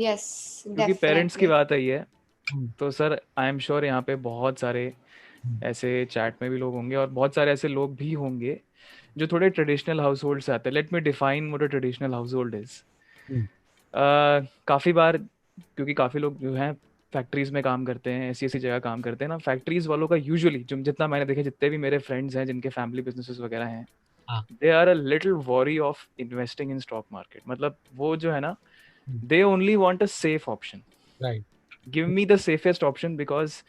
Yes क्योंकि parents की definitely. बात आई है, हम्म, तो सर आई एम श्योर यहाँ पे बहुत सारे हम्म, ऐसे चैट में भी लोग होंगे और बहुत सारे ऐसे लोग भी होंगे जो थोड़े ट्रेडिशनल हाउस होल्ड से आते हैं। Let me define what a traditional household is. Hmm, काफ़ी बार, क्योंकि काफ़ी लोग जो हैं फैक्ट्रीज में काम करते हैं, ऐसी ऐसी जगह काम करते हैं ना, फैक्ट्रीज वालों का यूजुअली जो जितना मैंने देखे, जितने भी मेरे फ्रेंड्स हैं जिनके फैमिली बिजनेसेस वगैरह हैं, हाँ, they are a little worry of investing in stock market. मतलब वो जो है ना, hmm, they only want a safe option. Right, give me the safest option, because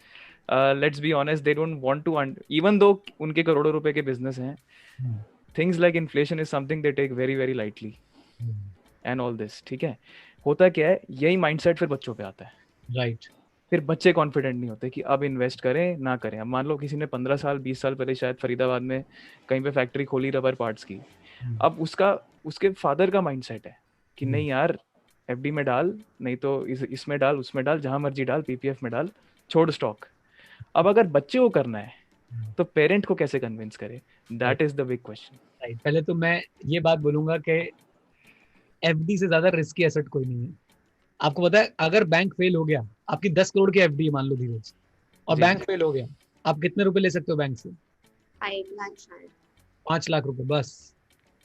let's be honest, they don't want to, even though उनके करोड़ों रुपए के business हैं, hmm, things like inflation is something they take very very lightly hmm, and all this. ठीक है, होता क्या है, यही माइंडसेट फिर बच्चों पे आता है। राइट, फिर बच्चे कॉन्फिडेंट नहीं होते कि अब इन्वेस्ट करें ना करें। अब मान लो किसी ने 15 साल 20 साल पहले शायद फरीदाबाद में कहीं पे फैक्ट्री खोली रबर पार्ट्स की, हम्म, अब उसका, उसके फादर का माइंडसेट है कि हम्म, नहीं यार, एफडी में डाल, नहीं तो इसमें डाल, उसमें डाल, जहां मर्जी डाल, पीपीएफ में डाल, छोड़ स्टॉक। अब अगर बच्चे को करना है हम्म, तो पेरेंट को कैसे कन्विंस करे? Right, that is the big question. Right. पहले तो मैं ये बात बोलूंगा कि एफडी से ज्यादा रिस्की एसेट कोई नहीं है। आपको पता है, अगर बैंक फेल हो गया, आपकी 10 करोड़ की एफडी मान लो धीरज, और जी, बैंक फेल हो गया, आप कितने रुपए ले सकते हो बैंक से? 5 लाख शायद। 5 लाख रुपए बस।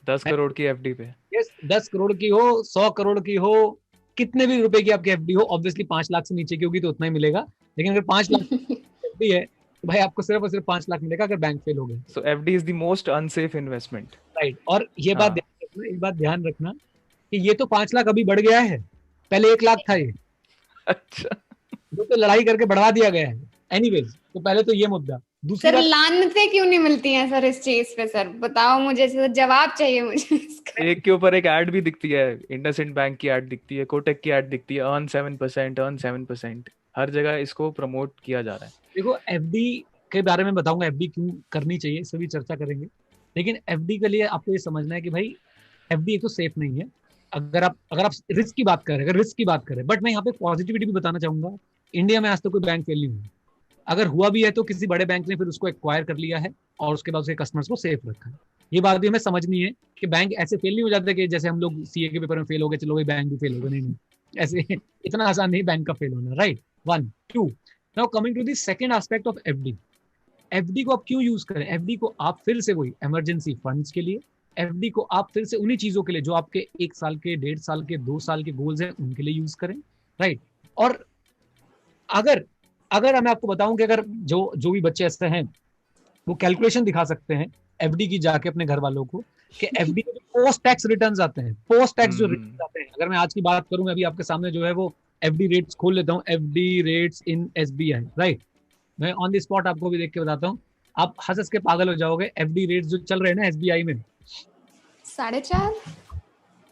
10 करोड़ की एफडी पे। यस, 10 करोड़ की हो, 100 करोड़ की हो, कितने भी रुपए की आपकी एफडी हो, ऑब्वियसली 5 लाख से नीचे की होगी तो उतना ही मिलेगा। लेकिन अगर 5 लाख की एफडी है तो भाई आपको सिर्फ और सिर्फ 5 लाख मिलेगा अगर बैंक फेल हो गया। So FD is the most unsafe investment. Right. और ये बात हाँ। ध्यान रखना, एक बात ध्यान रखना कि ये तो 5 लाख अभी बढ़ गया है, पहले 1 लाख था ये, अच्छा। वो तो लड़ाई करके बढ़वा दिया गया है। एनीवेज, तो पहले तो ये मुद्दा। दूसरी सर बात, लानतें क्यों नहीं मिलती हैं सर इस चीज पे? सर बताओ मुझे, सर जवाब चाहिए मुझे इसका। एक के ऊपर एक ऐड भी दिखती है, इंडसइंड बैंक की ऐड दिखती है, कोटक की ऐड दिखती है, अर्न 7%, अर्न 7%। हर जगह इसको प्रमोट किया जा रहा है। देखो एफडी के बारे में बताऊंगा, एफडी क्यों करनी चाहिए इस पर भी चर्चा करेंगे। लेकिन एफडी के लिए आपको ये समझना है कि भाई एफडी एक तो सेफ नहीं है। अगर आप रिस्क की बात करें, अगर रिस्क की बात करें, बट मैं यहाँ पे पॉजिटिविटी भी बताना चाहूंगा। इंडिया में आज तक कोई बैंक फेल नहीं हुआ। अगर हुआ भी है तो किसी बड़े बैंक ने फिर उसको एक्वायर कर लिया है और उसके बाद उसके कस्टमर्स को सेफ रखा है। ये बात भी हमें समझनी है कि बैंक ऐसे फेल नहीं हो जाते कि जैसे हम लोग सीए के पेपर में फेल हो गए, चलो भाई बैंक भी फेल हो गए। नहीं नहीं, ऐसे इतना आसान नहीं बैंक का फेल होना। Right, one two. Now coming to the second aspect of FD. FD को आप क्यों यूज करें? एफडी को आप फिर से वही इमरजेंसी फंड्स के लिए, एफडी को आप फिर से उन्हीं चीजों के लिए जो आपके 1 साल के, 1.5 साल के, 2 साल के गोल्स हैं उनके लिए यूज करें। राइट। और अगर अगर मैं आपको बताऊं कि अगर जो जो भी बच्चे ऐसे हैं वो कैलकुलेशन दिखा सकते हैं एफडी की जाके अपने घर वालों को, कि एफडी के जो पोस्ट टैक्स रिटर्न्स आते हैं, पोस्ट टैक्स जो हम्म। रिटर्न आते हैं, अगर मैं आज की बात करूं, मैं अभी आपके सामने जो है वो एफडी रेट्स खोल लेता हूं, एफडी रेट्स इन एसबीआई। राइट, मैं ऑन द स्पॉट आपको भी देख के बताता हूँ, आप हंस हंस के पागल हो जाओगे। एफडी रेट्स जो चल रहे हैं ना एसबीआई में, 4.5।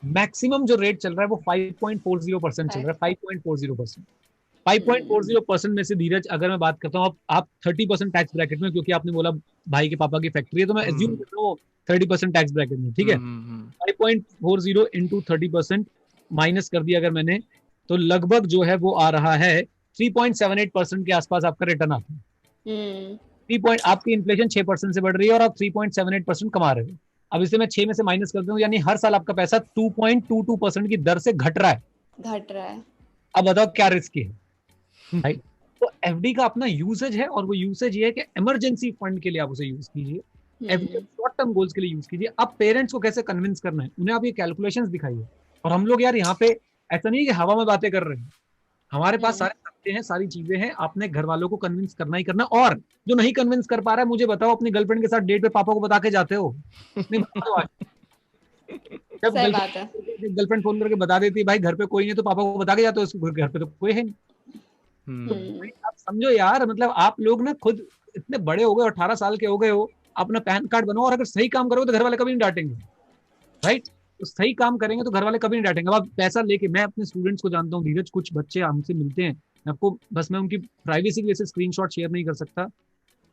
मैक्सिमम जो रेट चल रहा है वो 5.40% चल रहा है। 5.40%, 5.40% में से धीरज अगर मैं बात करता हूँ, आप 30% टैक्स ब्रैकेट में, क्योंकि आपने बोला भाई के पापा की फैक्ट्री है तो मैं एज्यूम हम्म। कर रहा हूँ 30% टैक्स ब्रैकेट में। ठीक है, हम्म। 5.40 इंटू 30% माइनस कर दिया अगर मैंने, तो लगभग जो है वो आ रहा है 3.78% के आसपास आपका रिटर्न आता है। हम्म। 3 पॉइंट, आपकी इन्फ्लेशन 6% से बढ़ रही है और आप 3.78% कमा रहे हो। अब इसे मैं 6 में से माइनस करता हूँ, यानी हर साल आपका पैसा 2.22% की दर से घट रहा है। घट रहा है। अब बताओ क्या रिस्क है? राइट। तो एफडी का अपना यूसेज है और वो यूसेज ये है कि इमरजेंसी फंड के लिए आप उसे यूज कीजिए, एफडी हम्म। शॉर्ट टर्म गोल्स के लिए यूज कीजिए। अब पेरेंट्स को कैसे कन्विंस करना है, उन्हें आप ये कैलकुलेशंस दिखाइए। और हम लोग यार यहाँ पे ऐसा नहीं है कि हवा में बातें कर रहे हैं, हमारे पास हम्म। सारे तथ्य हैं, सारी चीजें हैं। आपने घर वालों को कन्विंस करना ही करना। और जो नहीं कन्विंस कर पा रहा है, मुझे बताओ, अपनी गर्लफ्रेंड के साथ डेट पे पापा को बता के जाते हो? नहीं बता दो आज। जब सही बात है। गर्लफ्रेंड फोन करके बता देती है भाई घर पे कोई नहीं, तो पापा को बता के जाते हो उसको घर पे तो कोई है नहीं। हम्म। हम्म। आप समझो यार, मतलब आप लोग ना खुद इतने बड़े हो गए, 18 साल के हो गए हो, अपना पैन कार्ड बनाओ और अगर सही काम करोगे तो घर वाले कभी नहीं डांटेंगे। राइट, तो सही काम करेंगे तो घर वाले कभी नहीं डांटेंगे। अब आप पैसा लेके, मैं अपने स्टूडेंट्स को जानता हूँ धीरज, कुछ बच्चे हमसे मिलते हैं, मैं आपको बस, मैं उनकी प्राइवेसी की वजह से स्क्रीनशॉट शेयर नहीं कर सकता,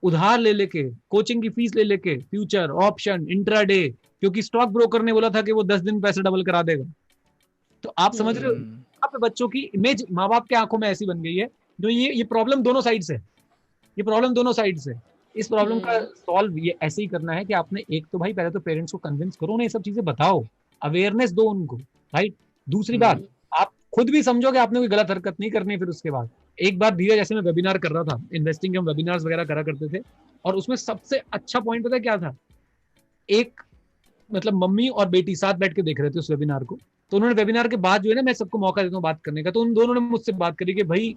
उधार ले लेके, कोचिंग की फीस ले लेके, फ्यूचर ऑप्शन इंट्राडे, क्योंकि स्टॉक ब्रोकर ने बोला था कि वो 10 दिन में पैसे डबल करा देगा। तो आप समझ रहे हो, हम्म। हम्म। यहाँ पे बच्चों की इमेज माँ बाप के आंखों में ऐसी बन गई है। जो ये प्रॉब्लम दोनों साइड से, ये प्रॉब्लम दोनों साइड से। इस प्रॉब्लम का हम्म। सॉल्व ये ऐसे ही करना है कि आपने एक तो भाई पहले तो पेरेंट्स को कन्विंस करो, उन्हें ये सब चीजें बताओ, अवेयरनेस दो उनको। राइट। दूसरी बात, हम्म। आप खुद भी समझो कि आपने कोई गलत हरकत नहीं करनी। फिर उसके बाद एक बार धीरे, जैसे मैं वेबिनार कर रहा था, इन्वेस्टिंग के हम वेबिनार्स वगैरह करा करते थे, और उसमें सबसे अच्छा पॉइंट पता है क्या था? एक मतलब मम्मी और बेटी साथ बैठ के देख रहे थे उस वेबिनार को। तो उन्होंने वेबिनार के बाद जो है ना, मैं सबको मौका देता हूँ बात करने का, तो उन दोनों ने मुझसे बात करी कि भाई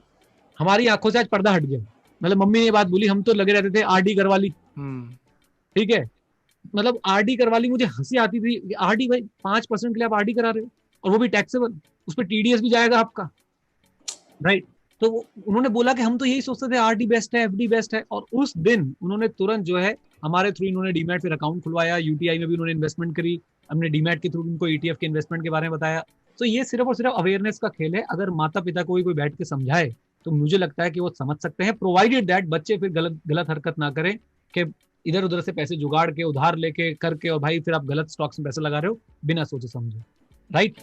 हमारी आंखों से आज पर्दा हट गया। मतलब मम्मी ने ये बात बोली, हम तो लगे रहते थे आरडी करवाली, ठीक है, मतलब आरडी करवाली, मुझे हंसी आती थी। आरडी भाई 5% के लिए आप आरडी करा रहे हो, और वो भी टैक्सेबल, उस पर टीडीएस भी जाएगा आपका, राइट। तो उन्होंने बोला कि हम तो यही सोचते थे आरडी बेस्ट है, एफडी बेस्ट है। और उस दिन उन्होंने तुरंत जो है हमारे थ्रू इन्होंने डीमैट फिर अकाउंट खुलवाया, यूटीआई में भी उन्होंने इन्वेस्टमेंट करी, हमने डीमैट के थ्रू उनको ईटीएफ के इन्वेस्टमेंट के बारे में बताया। तो ये सिर्फ और सिर्फ अवेयरनेस का खेल है। अगर माता पिता को कोई बैठ के समझाए तो मुझे लगता है कि वो समझ सकते हैं, प्रोवाइडेड दैट बच्चे फिर गलत गलत हरकत ना करें कि इधर उधर से पैसे जुगाड़ के, उधार लेके करके, और भाई फिर आप गलत स्टॉक्स में पैसे लगा रहे हो बिना सोचे समझे, राइट।